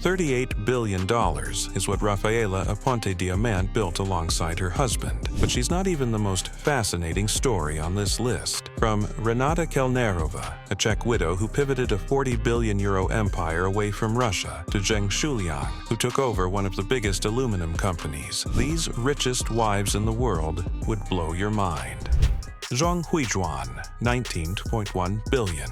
$38 billion is what Rafaela Aponte Diamant built alongside her husband. But she's not even the most fascinating story on this list. From Renata Kelnerova, a Czech widow who pivoted a €40 billion empire away from Russia, to Zheng Shuliang, who took over one of the biggest aluminum companies, these richest wives in the world would blow your mind. Zhang Huizhuan, $19.1 billion.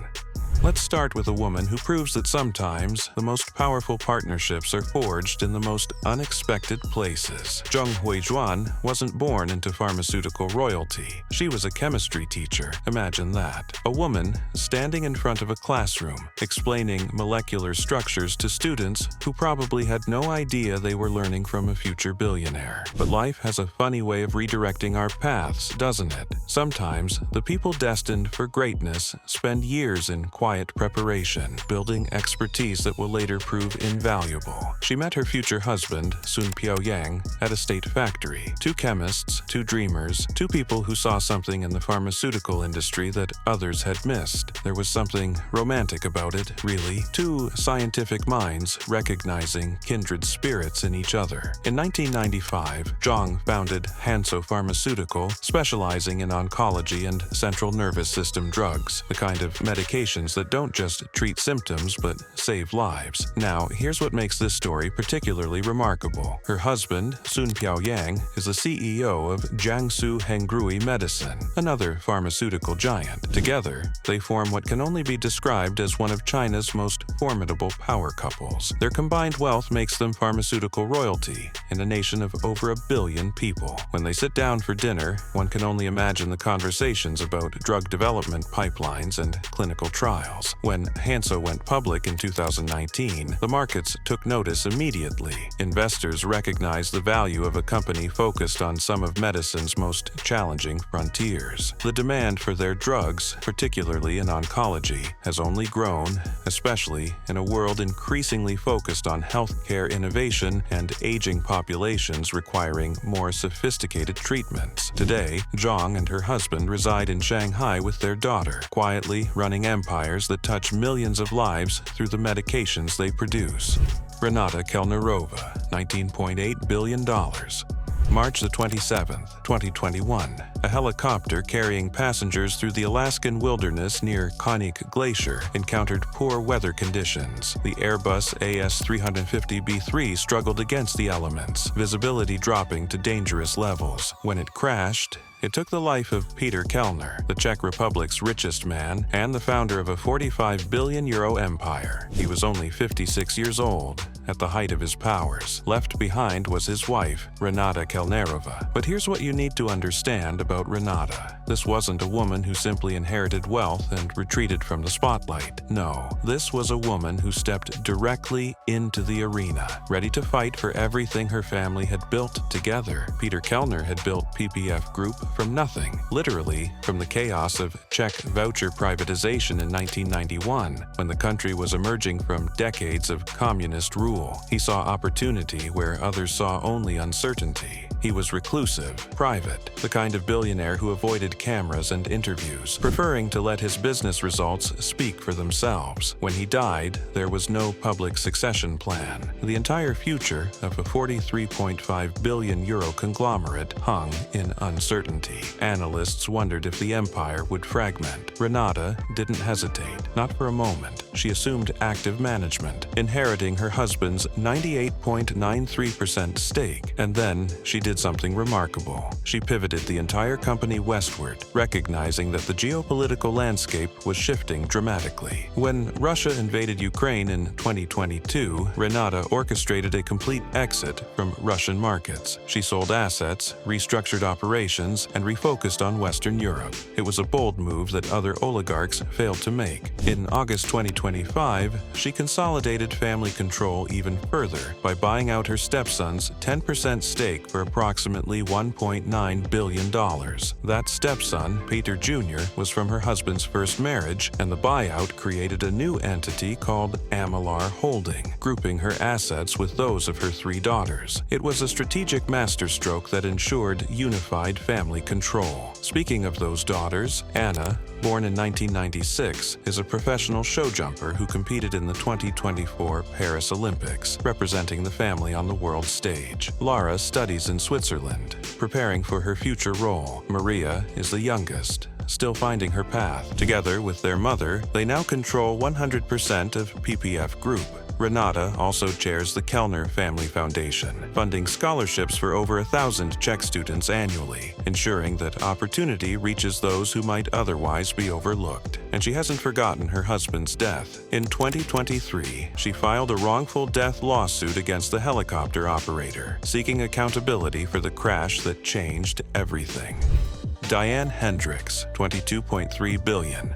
Let's start with a woman who proves that sometimes the most powerful partnerships are forged in the most unexpected places. Zhang Huizhuan wasn't born into pharmaceutical royalty. She was a chemistry teacher. Imagine that. A woman standing in front of a classroom, explaining molecular structures to students who probably had no idea they were learning from a future billionaire. But life has a funny way of redirecting our paths, doesn't it? Sometimes the people destined for greatness spend years in quiet preparation, building expertise that will later prove invaluable. She met her future husband, Sun Piaoyang, at a state factory. Two chemists, two dreamers, two people who saw something in the pharmaceutical industry that others had missed. There was something romantic about it, really. Two scientific minds recognizing kindred spirits in each other. In 1995, Zhang founded Hansoh Pharmaceutical, specializing in oncology and central nervous system drugs, the kind of medications that don't just treat symptoms but save lives. Now, here's what makes this story particularly remarkable. Her husband, Sun Piaoyang, is the CEO of Jiangsu Hengrui Medicine, another pharmaceutical giant. Together, they form what can only be described as one of China's most formidable power couples. Their combined wealth makes them pharmaceutical royalty in a nation of over 1 billion people. When they sit down for dinner, one can only imagine the conversations about drug development pipelines and clinical trials. When Hansoh went public in 2019, the markets took notice immediately. Investors recognized the value of a company focused on some of medicine's most challenging frontiers. The demand for their drugs, particularly in oncology, has only grown, especially in a world increasingly focused on healthcare innovation and aging populations requiring more sophisticated treatments. Today, Zhang and her husband reside in Shanghai with their daughter, quietly running empires that touch millions of lives through the medications they produce. Renata Kelnerova, $19.8 billion. March the 27th, 2021, a helicopter carrying passengers through the Alaskan wilderness near Konik Glacier encountered poor weather conditions. The Airbus AS-350B3 struggled against the elements, visibility dropping to dangerous levels. When it crashed, it took the life of Peter Kellner, the Czech Republic's richest man and the founder of a €45 billion empire. He was only 56 years old at the height of his powers. Left behind was his wife, Renata Kelnerova. But here's what you need to understand about Renata. This wasn't a woman who simply inherited wealth and retreated from the spotlight. No, this was a woman who stepped directly into the arena, ready to fight for everything her family had built together. Peter Kellner had built PPF Group from nothing, literally from the chaos of Czech voucher privatization in 1991, when the country was emerging from decades of communist rule. He saw opportunity where others saw only uncertainty. He was reclusive, private, the kind of billionaire who avoided cameras and interviews, preferring to let his business results speak for themselves. When he died, there was no public succession plan. The entire future of a €43.5 billion conglomerate hung in uncertainty. Analysts wondered if the empire would fragment. Renata didn't hesitate, not for a moment. She assumed active management, inheriting her husband's 98.93% stake, and then she did something remarkable. She pivoted the entire company westward, recognizing that the geopolitical landscape was shifting dramatically. When Russia invaded Ukraine in 2022, Renata orchestrated a complete exit from Russian markets. She sold assets, restructured operations, and refocused on Western Europe. It was a bold move that other oligarchs failed to make. In August 2025, she consolidated family control even further by buying out her stepson's 10% stake for approximately $1.9 billion. That stepson, Peter Jr., was from her husband's first marriage, and the buyout created a new entity called Amilar Holding, grouping her assets with those of her 3 daughters. It was a strategic masterstroke that ensured unified family control. Speaking of those daughters, Anna, born in 1996, is a professional show jumper jumper who competed in the 2024 Paris Olympics, representing the family on the world stage. Lara studies in Switzerland, preparing for her future role. Maria is the youngest, still finding her path. Together with their mother, they now control 100% of PPF Group. Renata also chairs the Kellner Family Foundation, funding scholarships for over 1,000 Czech students annually, ensuring that opportunity reaches those who might otherwise be overlooked. And she hasn't forgotten her husband's death. In 2023, she filed a wrongful death lawsuit against the helicopter operator, seeking accountability for the crash that changed everything. Diane Hendricks, $22.3 billion.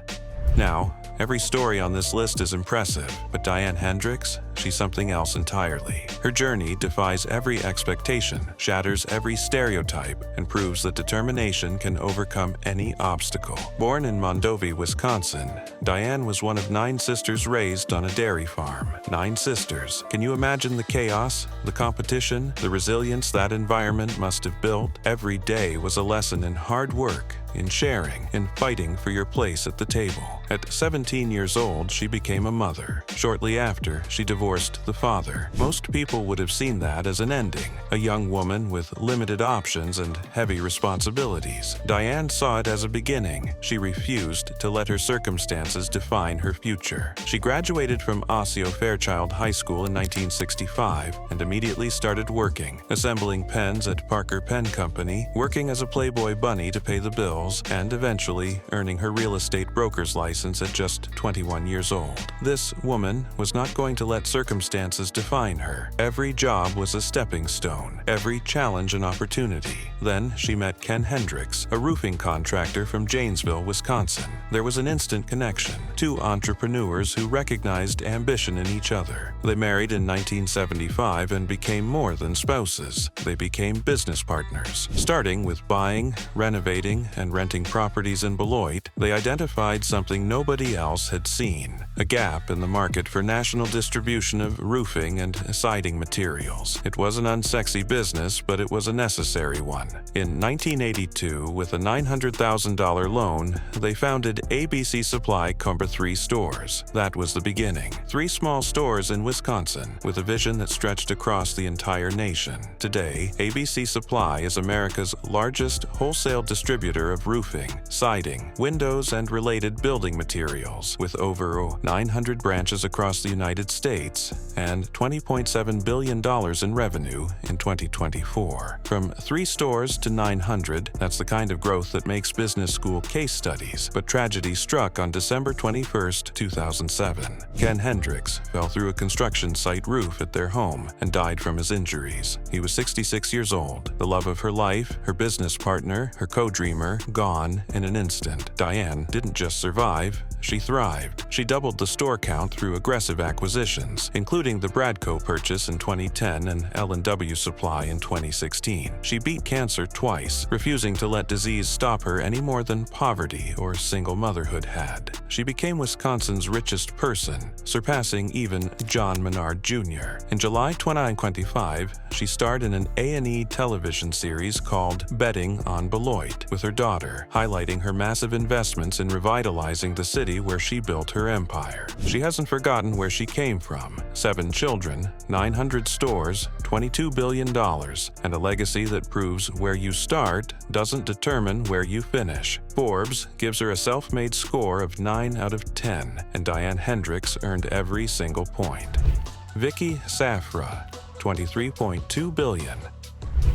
Now, every story on this list is impressive, but Diane Hendricks, she's something else entirely. Her journey defies every expectation, shatters every stereotype, and proves that determination can overcome any obstacle. Born in Mondovi, Wisconsin, Diane was one of 9 sisters raised on a dairy farm. 9 sisters. Can you imagine the chaos, the competition, the resilience that environment must have built? Every day was a lesson in hard work, in sharing, in fighting for your place at the table. At 17 years old, she became a mother. Shortly after, she divorced the father. Most people would have seen that as an ending, a young woman with limited options and heavy responsibilities. Diane saw it as a beginning. She refused to let her circumstances define her future. She graduated from Osseo Fairchild High School in 1965 and immediately started working, assembling pens at Parker Pen Company, working as a Playboy bunny to pay the bills, and eventually earning her real estate broker's license at just 21 years old. This woman was not going to let circumstances define her. Every job was a stepping stone, every challenge an opportunity. Then she met Ken Hendricks, a roofing contractor from Janesville, Wisconsin. There was an instant connection, 2 entrepreneurs who recognized ambition in each other. They married in 1975 and became more than spouses. They became business partners. Starting with buying, renovating, and renting properties in Beloit, they identified something nobody else had seen: a gap in the market for national distribution of roofing and siding materials. It was an unsexy business, but it was a necessary one. In 1982, with a $900,000 loan, they founded ABC Supply Comber 3 stores. That was the beginning. 3 small stores in Wisconsin, with a vision that stretched across the entire nation. Today, ABC Supply is America's largest wholesale distributor of roofing, siding, windows, and related building materials, with over 900 branches across the United States and $20.7 billion in revenue in 2024. From 3 stores to 900, that's the kind of growth that makes business school case studies. But tragedy struck on December 21, 2007. Ken Hendricks fell through a construction site roof at their home and died from his injuries. He was 66 years old. The love of her life, her business partner, her co-dreamer, gone in an instant. Diane didn't just survive, she thrived. She doubled the store count through aggressive acquisitions, including the Bradco purchase in 2010 and L&W Supply in 2016. She beat cancer twice, refusing to let disease stop her any more than poverty or single motherhood had. She became Wisconsin's richest person, surpassing even John Menard Jr. In July 2025, she starred in an A&E television series called Betting on Beloit with her daughter, highlighting her massive investments in revitalizing the city where she built her empire. She hasn't forgotten where she came from: 7 children, 900 stores, $22 billion, and a legacy that proves where you start doesn't determine where you finish. Forbes gives her a self-made score of 9 out of 10, and Diane Hendricks earned every single point. Vicky Safra, $23.2 billion.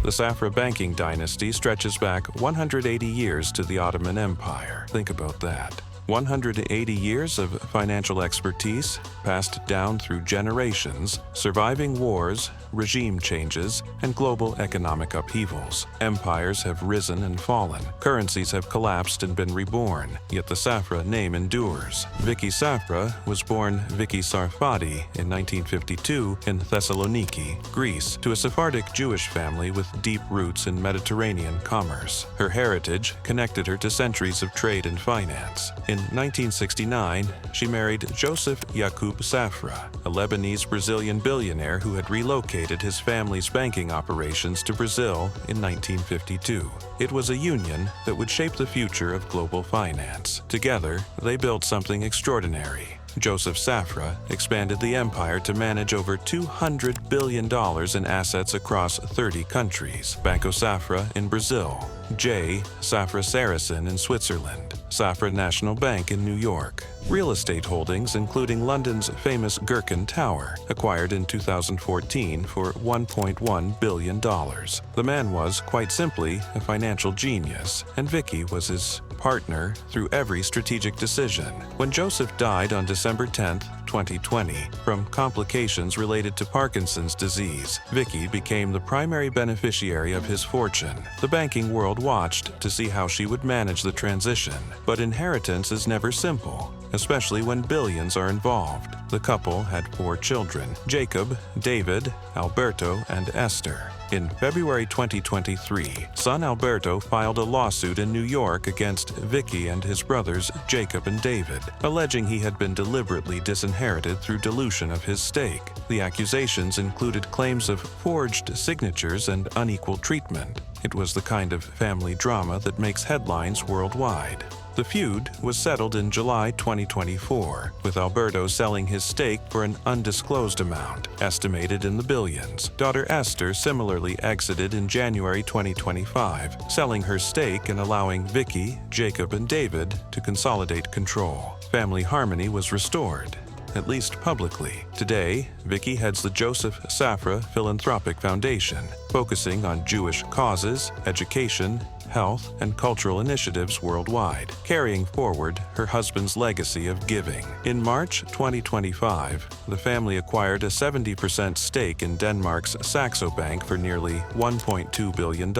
The Safra banking dynasty stretches back 180 years to the Ottoman Empire. Think about that. 180 years of financial expertise passed down through generations, surviving wars, regime changes, and global economic upheavals. Empires have risen and fallen. Currencies have collapsed and been reborn, yet the Safra name endures. Vicky Safra was born Vicky Sarfati in 1952 in Thessaloniki, Greece, to a Sephardic Jewish family with deep roots in Mediterranean commerce. Her heritage connected her to centuries of trade and finance. In 1969, she married Joseph Yacoub Safra, a Lebanese-Brazilian billionaire who had relocated his family's banking operations to Brazil in 1952. It was a union that would shape the future of global finance. Together, they built something extraordinary: Joseph Safra expanded the empire to manage over $200 billion in assets across 30 countries. Banco Safra in Brazil, J. Safra Saracen in Switzerland, Safra National Bank in New York. Real estate holdings including London's famous Gherkin Tower, acquired in 2014 for $1.1 billion. The man was, quite simply, a financial genius, and Vicky was his partner through every strategic decision. When Joseph died on December 10, 2020, from complications related to Parkinson's disease, Vicky became the primary beneficiary of his fortune. The banking world watched to see how she would manage the transition, but inheritance is never simple, especially when billions are involved. The couple had 4 children: Jacob, David, Alberto, and Esther. In February 2023, son Alberto filed a lawsuit in New York against Vicky and his brothers Jacob and David, alleging he had been deliberately disinherited through dilution of his stake. The accusations included claims of forged signatures and unequal treatment. It was the kind of family drama that makes headlines worldwide. The feud was settled in July 2024, with Alberto selling his stake for an undisclosed amount, estimated in the billions. Daughter Esther similarly exited in January 2025, selling her stake and allowing Vicky, Jacob, and David to consolidate control. Family harmony was restored, at least publicly. Today, Vicky heads the Joseph Safra Philanthropic Foundation, focusing on Jewish causes, education, health, and cultural initiatives worldwide, carrying forward her husband's legacy of giving. In March 2025, the family acquired a 70% stake in Denmark's Saxo Bank for nearly $1.2 billion,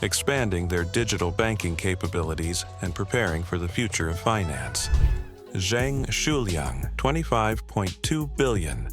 expanding their digital banking capabilities and preparing for the future of finance. Zhang Shuliang, $25.2 billion.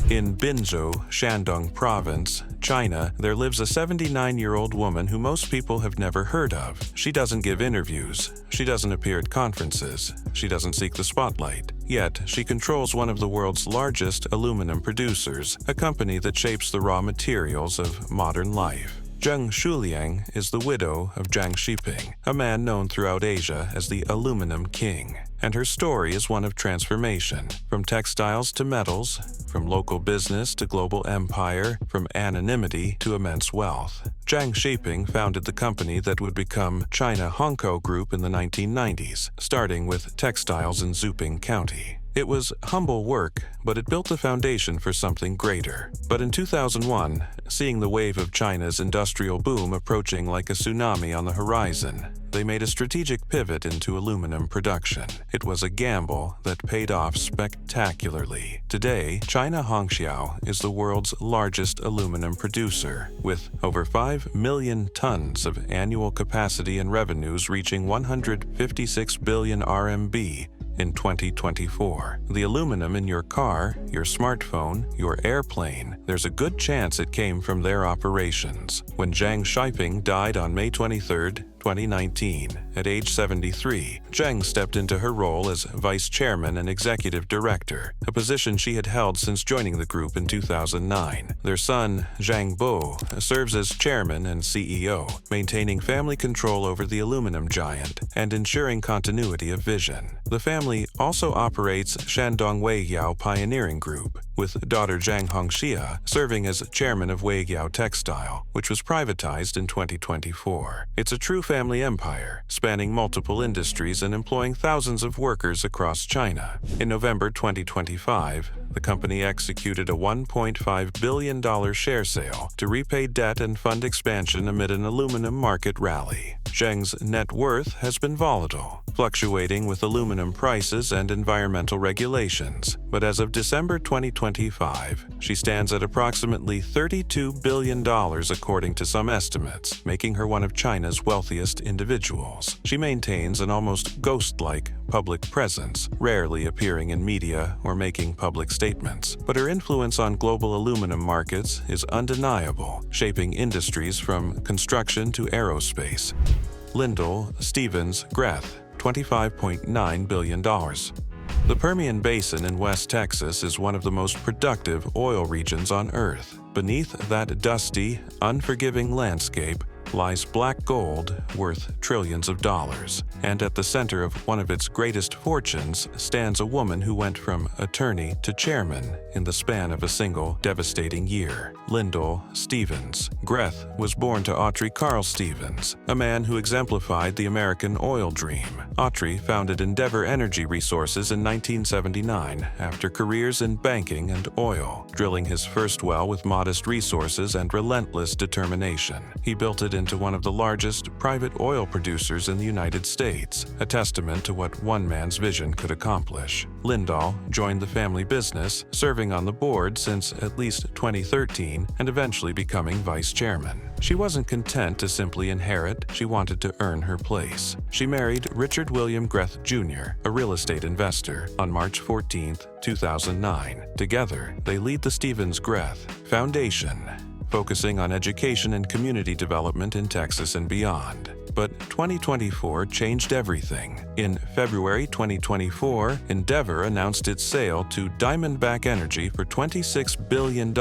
In Binzhou, Shandong Province, China, there lives a 79-year-old woman who most people have never heard of. She doesn't give interviews. She doesn't appear at conferences. She doesn't seek the spotlight. Yet, she controls one of the world's largest aluminum producers, a company that shapes the raw materials of modern life. Zhang Shuliang is the widow of Jiang Shiping, a man known throughout Asia as the Aluminum King. And her story is one of transformation, from textiles to metals, from local business to global empire, from anonymity to immense wealth. Jiang Shiping founded the company that would become China Hongkou Group in the 1990s, starting with textiles in Zuping County. It was humble work, but it built the foundation for something greater. But in 2001, seeing the wave of China's industrial boom approaching like a tsunami on the horizon, they made a strategic pivot into aluminum production. It was a gamble that paid off spectacularly. Today, China Hongqiao is the world's largest aluminum producer, with over 5 million tons of annual capacity and revenues reaching 156 billion RMB in 2024. The aluminum in your car, your smartphone, your airplane, there's a good chance it came from their operations. When Jiang Shiping died on May 23, 2019, at age 73, Zhang stepped into her role as vice chairman and executive director, a position she had held since joining the group in 2009. Their son, Zhang Bo, serves as chairman and CEO, maintaining family control over the aluminum giant and ensuring continuity of vision. The family also operates Shandong Weijiao Pioneering Group, with daughter Zhang Hongxia serving as chairman of Weijiao Textile, which was privatized in 2024. It's a true family empire, spanning multiple industries and employing thousands of workers across China. In November 2025, the company executed a $1.5 billion share sale to repay debt and fund expansion amid an aluminum market rally. Zhang's net worth has been volatile, fluctuating with aluminum prices and environmental regulations, but as of December 2025, she stands at approximately $32 billion according to some estimates, making her one of China's wealthiest individuals. She maintains an almost ghost-like public presence, rarely appearing in media or making public statements, but her influence on global aluminum markets is undeniable, shaping industries from construction to aerospace. Lyndall Stevens Greth, $25.9 billion. The Permian Basin in West Texas is one of the most productive oil regions on Earth. Beneath that dusty, unforgiving landscape, lies black gold worth trillions of dollars, and at the center of one of its greatest fortunes stands a woman who went from attorney to chairman in the span of a single devastating year. Lyndall Stevens. Greth was born to Autry Carl Stevens, a man who exemplified the American oil dream. Autry founded Endeavor Energy Resources in 1979 after careers in banking and oil, drilling his first well with modest resources and relentless determination. He built it into one of the largest private oil producers in the United States, a testament to what one man's vision could accomplish. Lyndall joined the family business, serving on the board since at least 2013 and eventually becoming vice chairman. She wasn't content to simply inherit, she wanted to earn her place. She married Richard William Greth Jr., a real estate investor, on March 14, 2009. Together, they lead the Stevens-Greth Foundation, focusing on education and community development in Texas and beyond. But 2024 changed everything. In February 2024, Endeavor announced its sale to Diamondback Energy for $26 billion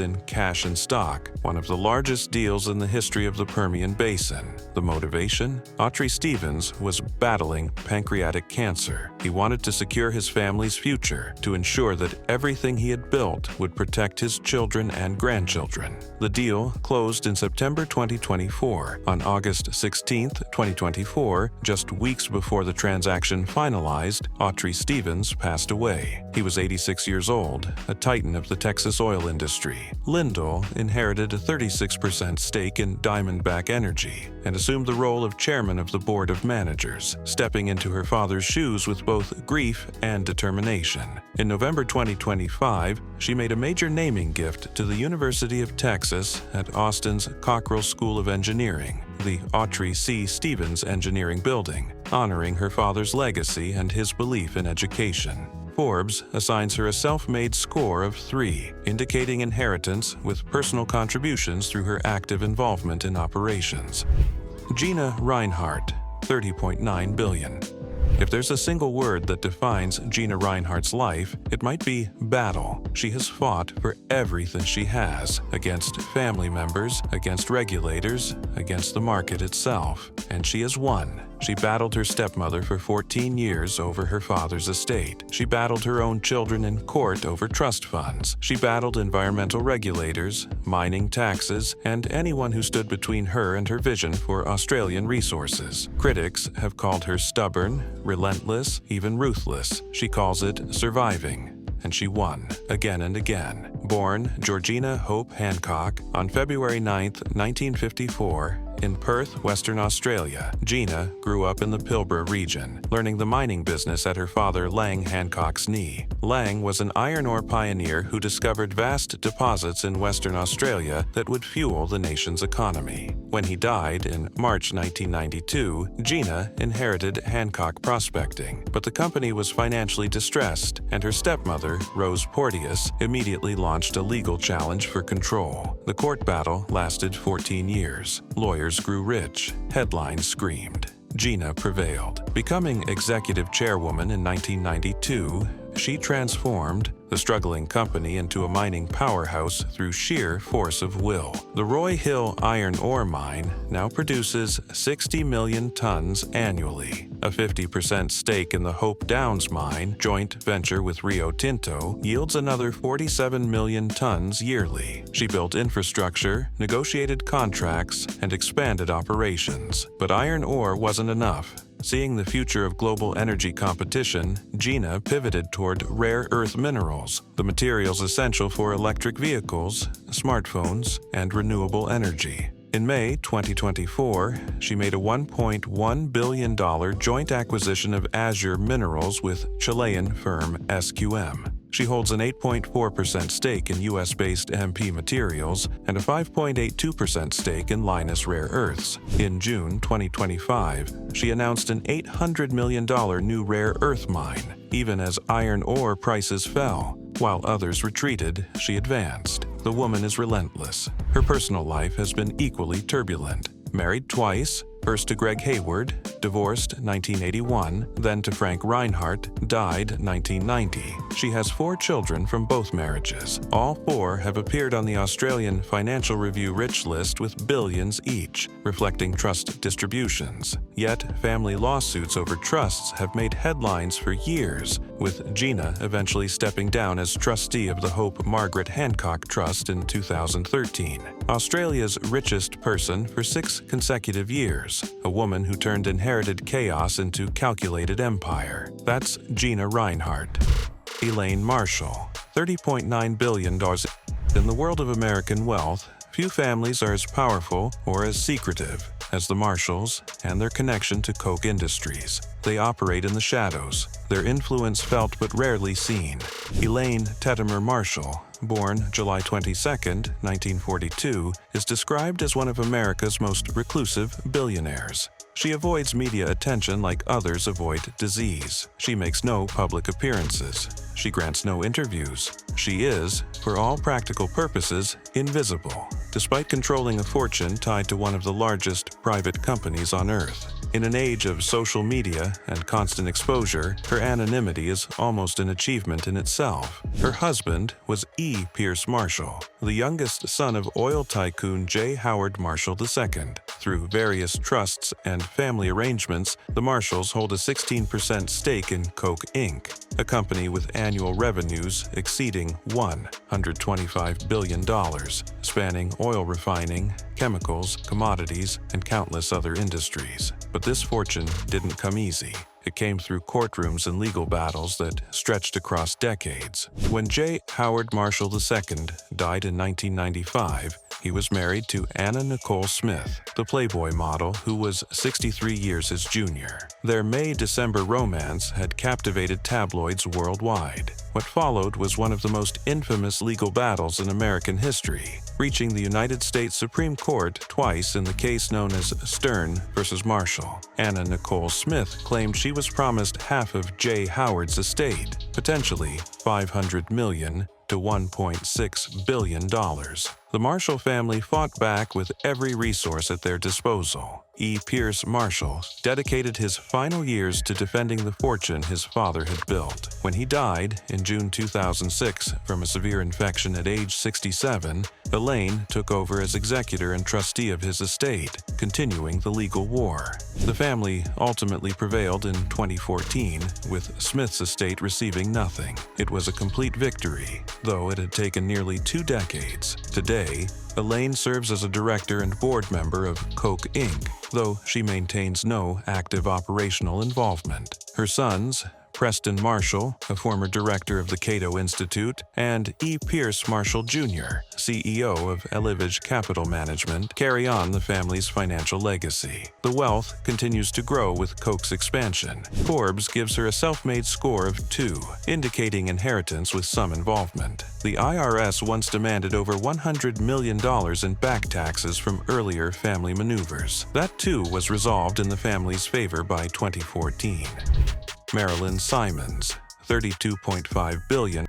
in cash and stock, one of the largest deals in the history of the Permian Basin. The motivation? Autry Stevens was battling pancreatic cancer. He wanted to secure his family's future, to ensure that everything he had built would protect his children and grandchildren. The deal closed in September 2024. On August 16, 2024, just weeks before the transaction finalized, Autry Stevens passed away. He was 86 years old, a titan of the Texas oil industry. Lyndall inherited a 36% stake in Diamondback Energy and assumed the role of chairman of the board of managers, stepping into her father's shoes with both grief and determination. In November 2025, she made a major naming gift to the University of Texas at Austin's Cockrell School of Engineering, the Autry C. Stevens Engineering Building, honoring her father's legacy and his belief in education. Forbes assigns her a self-made score of 3, indicating inheritance with personal contributions through her active involvement in operations. Gina Rinehart, $30.9 billion. If there's a single word that defines Gina Rinehart's life, it might be battle. She has fought for everything she has, against family members, against regulators, against the market itself, and she has won. She battled her stepmother for 14 years over her father's estate. She battled her own children in court over trust funds. She battled environmental regulators, mining taxes, and anyone who stood between her and her vision for Australian resources. Critics have called her stubborn, relentless, even ruthless. She calls it surviving. And she won, again and again. Born Georgina Hope Hancock on February 9, 1954, in Perth, Western Australia, Gina grew up in the Pilbara region, learning the mining business at her father Lang Hancock's knee. Lang was an iron ore pioneer who discovered vast deposits in Western Australia that would fuel the nation's economy. When he died in March 1992, Gina inherited Hancock Prospecting, but the company was financially distressed, and her stepmother, Rose Porteous, immediately launched a legal challenge for control. The court battle lasted 14 years. Lawyers grew rich. Headlines screamed. Gina prevailed. Becoming executive chairwoman in 1992, she transformed the struggling company into a mining powerhouse through sheer force of will. The Roy Hill iron ore mine now produces 60 million tons annually. A 50% stake in the Hope Downs mine, joint venture with Rio Tinto, yields another 47 million tons yearly. She built infrastructure, negotiated contracts, and expanded operations. But iron ore wasn't enough. Seeing the future of global energy competition, Gina pivoted toward rare earth minerals, the materials essential for electric vehicles, smartphones, and renewable energy. In May 2024, she made a $1.1 billion joint acquisition of Azure Minerals with Chilean firm SQM. She holds an 8.4% stake in U.S.-based MP Materials and a 5.82% stake in Lynas Rare Earths. In June 2025, she announced an $800 million new rare earth mine. Even as iron ore prices fell, while others retreated, she advanced. The woman is relentless. Her personal life has been equally turbulent. Married twice, first to Greg Hayward, divorced 1981, then to Frank Reinhardt, died 1990. She has 4 children from both marriages. All 4 have appeared on the Australian Financial Review Rich list with billions each, reflecting trust distributions. Yet, family lawsuits over trusts have made headlines for years, with Gina eventually stepping down as trustee of the Hope Margaret Hancock Trust in 2013. Australia's richest person for 6 consecutive years, a woman who turned inherited chaos into calculated empire. That's Gina Reinhardt. Elaine Marshall, $30.9 billion. In the world of American wealth, few families are as powerful or as secretive as the Marshalls and their connection to Koch Industries. They operate in the shadows, their influence felt but rarely seen. Elaine Tettemer Marshall, born July 22, 1942, is described as one of America's most reclusive billionaires. She avoids media attention like others avoid disease. She makes no public appearances. She grants no interviews. She is, for all practical purposes, invisible, despite controlling a fortune tied to one of the largest private companies on Earth. In an age of social media and constant exposure, her anonymity is almost an achievement in itself. Her husband was E. Pierce Marshall, the youngest son of oil tycoon J. Howard Marshall II. Through various trusts and family arrangements, the Marshalls hold a 16% stake in Koch Inc., a company with annual revenues exceeding $125 billion, spanning oil refining, chemicals, commodities, and countless other industries. But this fortune didn't come easy. It came through courtrooms and legal battles that stretched across decades. When J. Howard Marshall II died in 1995, he was married to Anna Nicole Smith, the Playboy model who was 63 years his junior. Their May-December romance had captivated tabloids worldwide. What followed was one of the most infamous legal battles in American history, reaching the United States Supreme Court twice in the case known as Stern versus Marshall. Anna Nicole Smith claimed she was promised half of J. Howard's estate, potentially $500 million to $1.6 billion. The Marshall family fought back with every resource at their disposal. E. Pierce Marshall dedicated his final years to defending the fortune his father had built. When he died in June 2006 from a severe infection at age 67, Elaine took over as executor and trustee of his estate, continuing the legal war. The family ultimately prevailed in 2014, with Smith's estate receiving nothing. It was a complete victory, though it had taken nearly 2 decades. Today, Elaine serves as a director and board member of Koch Inc., though she maintains no active operational involvement. Her sons, Preston Marshall, a former director of the Cato Institute, and E. Pierce Marshall Jr., CEO of Elivage Capital Management, carry on the family's financial legacy. The wealth continues to grow with Koch's expansion. Forbes gives her a self-made score of 2, indicating inheritance with some involvement. The IRS once demanded over $100 million in back taxes from earlier family maneuvers. That too was resolved in the family's favor by 2014. Marilyn Simons, $32.5 billion.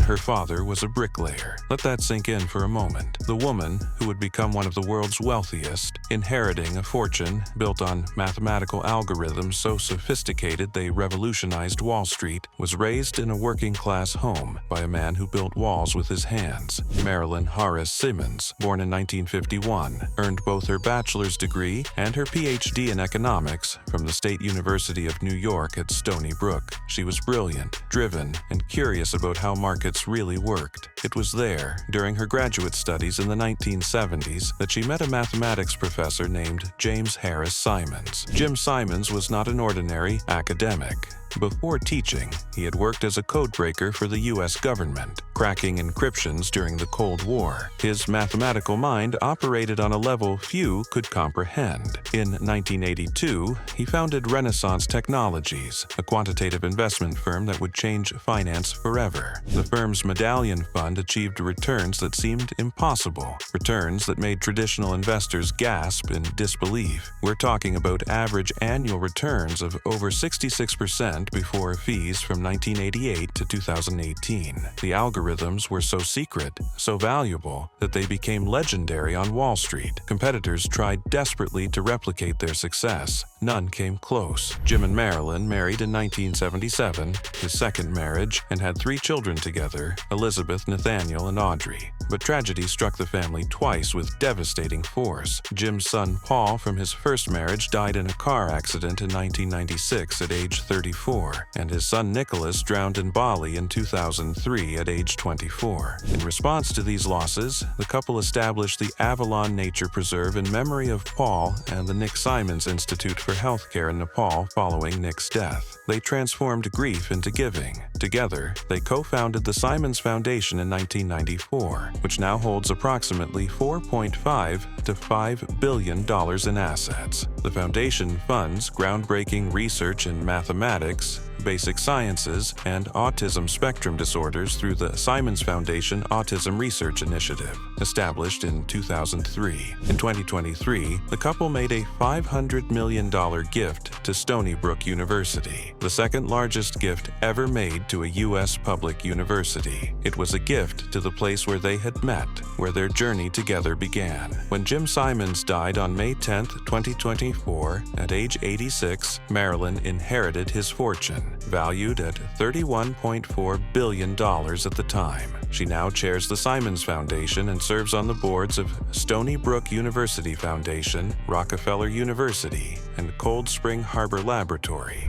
Her father was a bricklayer. Let that sink in for a moment. The woman, who would become one of the world's wealthiest, inheriting a fortune built on mathematical algorithms so sophisticated they revolutionized Wall Street, was raised in a working-class home by a man who built walls with his hands. Marilyn Horace Simmons, born in 1951, earned both her bachelor's degree and her PhD in economics from the State University of New York at Stony Brook. She was brilliant, driven, and curious about how markets really worked. It was there, during her graduate studies in the 1970s, that she met a mathematics professor named James Harris Simons. Jim Simons was not an ordinary academic. Before teaching, he had worked as a codebreaker for the U.S. government, cracking encryptions during the Cold War. His mathematical mind operated on a level few could comprehend. In 1982, he founded Renaissance Technologies, a quantitative investment firm that would change finance forever. The firm's medallion fund achieved returns that seemed impossible, returns that made traditional investors gasp in disbelief. We're talking about average annual returns of over 66% 1% before fees from 1988 to 2018. The algorithms were so secret, so valuable, that they became legendary on Wall Street. Competitors tried desperately to replicate their success. None came close. Jim and Marilyn married in 1977, his second marriage, and had 3 children together, Elizabeth, Nathaniel, and Audrey. But tragedy struck the family twice with devastating force. Jim's son, Paul, from his first marriage died in a car accident in 1996 at age 34, and his son Nicholas drowned in Bali in 2003 at age 24. In response to these losses, the couple established the Avalon Nature Preserve in memory of Paul and the Nick Simons Institute for Healthcare in Nepal following Nick's death. They transformed grief into giving. Together, they co-founded the Simons Foundation in 1994, which now holds approximately $4.5 to $5 billion in assets. The foundation funds groundbreaking research in mathematics, basic sciences, and autism spectrum disorders through the Simons Foundation Autism Research Initiative, established in 2003. In 2023, the couple made a $500 million gift to Stony Brook University, the second largest gift ever made to a U.S. public university. It was a gift to the place where they had met, where their journey together began. When Jim Simons died on May 10, 2024, at age 86, Marilyn inherited his fortune, valued at $31.4 billion at the time. She now chairs the Simons Foundation and serves on the boards of Stony Brook University Foundation, Rockefeller University, and Cold Spring Harbor Laboratory.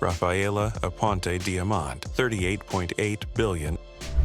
Rafaela Aponte Diamant, $38.8 billion.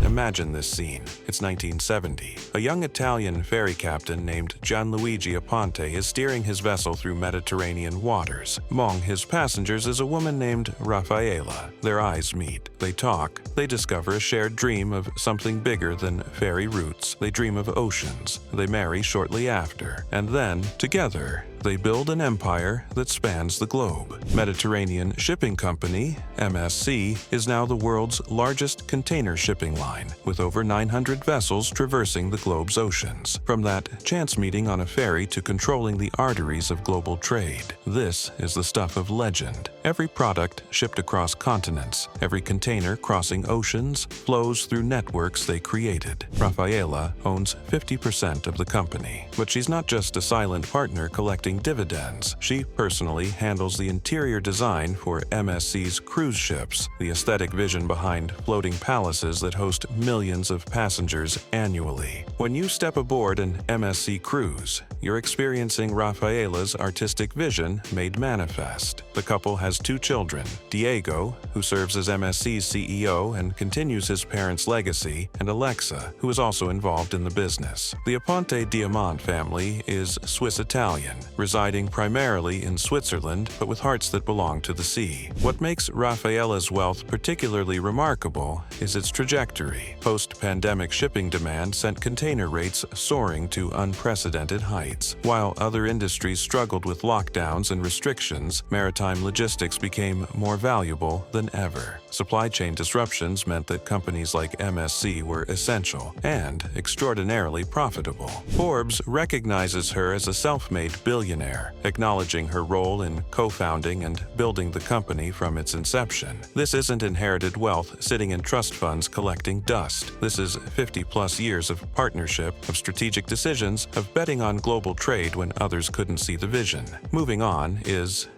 Imagine this scene. It's 1970. A young Italian ferry captain named Gianluigi Aponte is steering his vessel through Mediterranean waters. Among his passengers is a woman named Rafaela. Their eyes meet. They talk. They discover a shared dream of something bigger than ferry routes. They dream of oceans. They marry shortly after. And then, together, they build an empire that spans the globe. Mediterranean Shipping Company, MSC, is now the world's largest container shipping line, with over 900 vessels traversing the globe's oceans. From that chance meeting on a ferry to controlling the arteries of global trade, this is the stuff of legend. Every product shipped across continents, every container crossing oceans, flows through networks they created. Rafaela owns 50% of the company, but she's not just a silent partner collecting dividends. She personally handles the interior design for MSC's cruise ships, the aesthetic vision behind floating palaces that host millions of passengers annually. When you step aboard an MSC cruise, you're experiencing Rafaela's artistic vision made manifest. The couple has 2 children, Diego, who serves as MSC's CEO and continues his parents' legacy, and Alexa, who is also involved in the business. The Aponte Diamant family is Swiss-Italian, residing primarily in Switzerland, but with hearts that belong to the sea. What makes Rafaela's wealth particularly remarkable is its trajectory. Post-pandemic shipping demand sent container rates soaring to unprecedented heights. While other industries struggled with lockdowns and restrictions, maritime logistics became more valuable than ever. Supply chain disruptions meant that companies like MSC were essential and extraordinarily profitable. Forbes recognizes her as a self-made billionaire, acknowledging her role in co-founding and building the company from its inception. This isn't inherited wealth sitting in trust funds collecting dust. This is 50-plus years of partnership, of strategic decisions, of betting on global trade when others couldn't see the vision. Moving on is